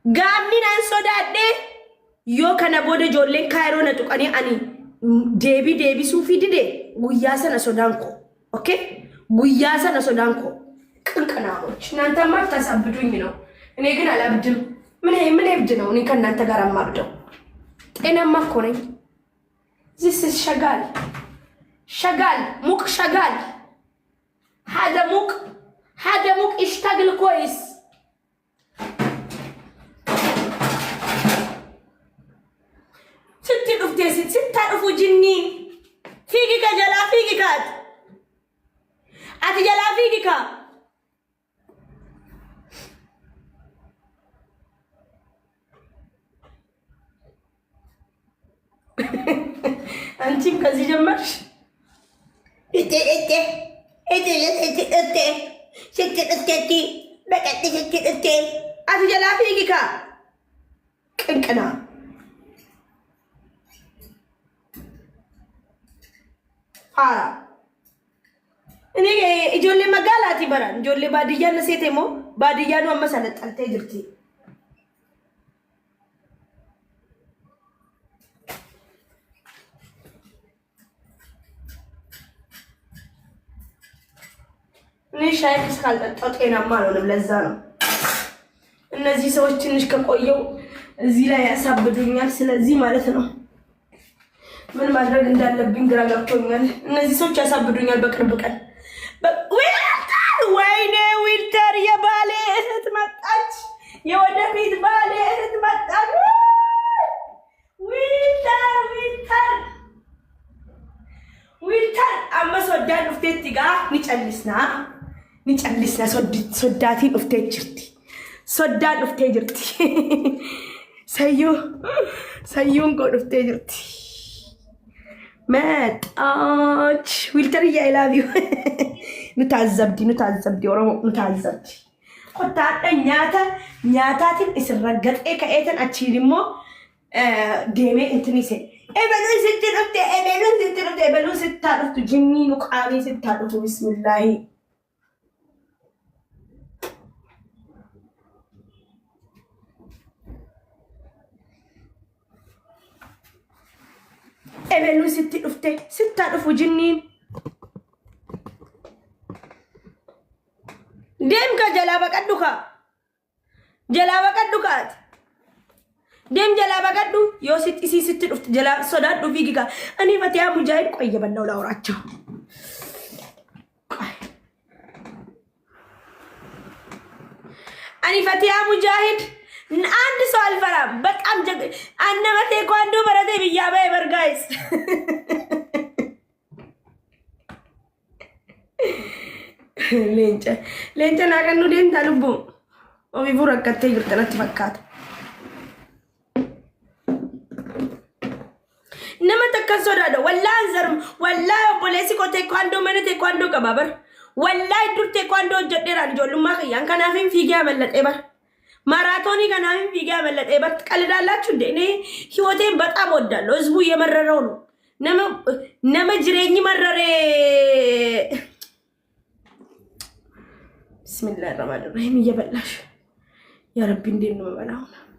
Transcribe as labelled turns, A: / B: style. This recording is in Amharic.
A: gaamni nan sodaadhe yoo kana booda ijoolleen kaayiroo na tuqanii ani deebisuu fi dide guyyaa sana sodaan ko okay guyyaa sana sodaan ko ቅንቅናዎች እናንተማ ታሳብዱኝ ነው እኔ ግን አላብድም ምን እብድ ነው እኔ ከእናንተ ጋር አማብደው ጤናማ እኮ ነኝ this is شغال موك شغال هذا موك يشتغل كويس ستي اختي ست تعرفوا جنين فيكي كجلا فيكي كات اتجلا فيكي كا አንቺም ከዚህ ጀመርሽ እቴ አትጀላ ፊጊካ ቅንቅና ፋራ እኔ ኢጆሌ መጋላት ይበራል ኢጆሌ ባድያ ለሴቴሞ ባድያ ነው መሰለጠልቴ ጅርቲ እኔ ሻይ እስካልጠጣሁ ጤናማ አልሆንም ለዛ ነው እነዚህ ሰዎች ትንሽ ከቆየው እዚህ ላይ ያሳብዱኛል ስለዚህ ማለት ነው ምን ማድረግ እንዳለብኝ ግራ ገብቶኛል እነዚህ ሰዎች ያሳብዱኛል በቅርብ ቀን ወይኔ ዊልተር የባሌ እህት መጣች የወደፊት ባሌ እህት መጣች ዊልተር አመሶዳን ኡፍቴት ጋ ንጨልስና ሶዳቲን ኡፍቴት ጅርቲ ሶዳን ኡፍቴ ጅርቲ ሰዩን ጎ ኡፍቴ ጅርቲ መጣች ዊልተር I love you ኑታዘብዲ ኦሮሞ ኑታዘብዲ ቆጣጣ ኛታትን እስረገጤ ከኤተን አቺሊሞ ዴሜ እንትኒሴ ኤበሉ ስትጣፍቱ ጅኒኑ ቃሚ ስትጣፍቱ ቢስሚላሂ ኤበሉ ስትጣፍቱ ጅኒን ደም ከጀላባ ቀዱካት ደም ጀላባ ቀዱ ዮሲት ኢሲ ስትጥፍት ጀላ ሶዳዱ ፊጊጋ እኔ ፈቲያ ሙጃሂድ ቆየ በለው ላውራቸው እኔ ፈቲያ ሙጃሂድ አንድ ሰው አልፈራም በጣም አነበቴ ኳንዶ በረቴ ብያበ በርጋይስ ሌንጨ ናቀኑ ደንታ ልቡ ኦቢቡ ረከተ ይርተነት ፈካት ነመተከሶዳዶ ወላሂ ዘርም ወላሂ ፖሊሲ ኮ ቴኳንዶ መነ ቴኳንዶ ቀባበር ወላሂ ዱር ቴኳንዶ ጀደራን ጆሉማ ከያን ከናፊን ፊጊያ መለጤበር ማራቶኒ ከናፊን ፊጊያ መለጤበር ትቀልዳላችሁ እንዴ እኔ ህይወቴን በጣም ወዳለሁ ህዝቡ የመረረው ነው ነመ ጅሬኝ መረሬ بسم الله الرحمن الرحيم يا بلاش يا ربي ندير نمبر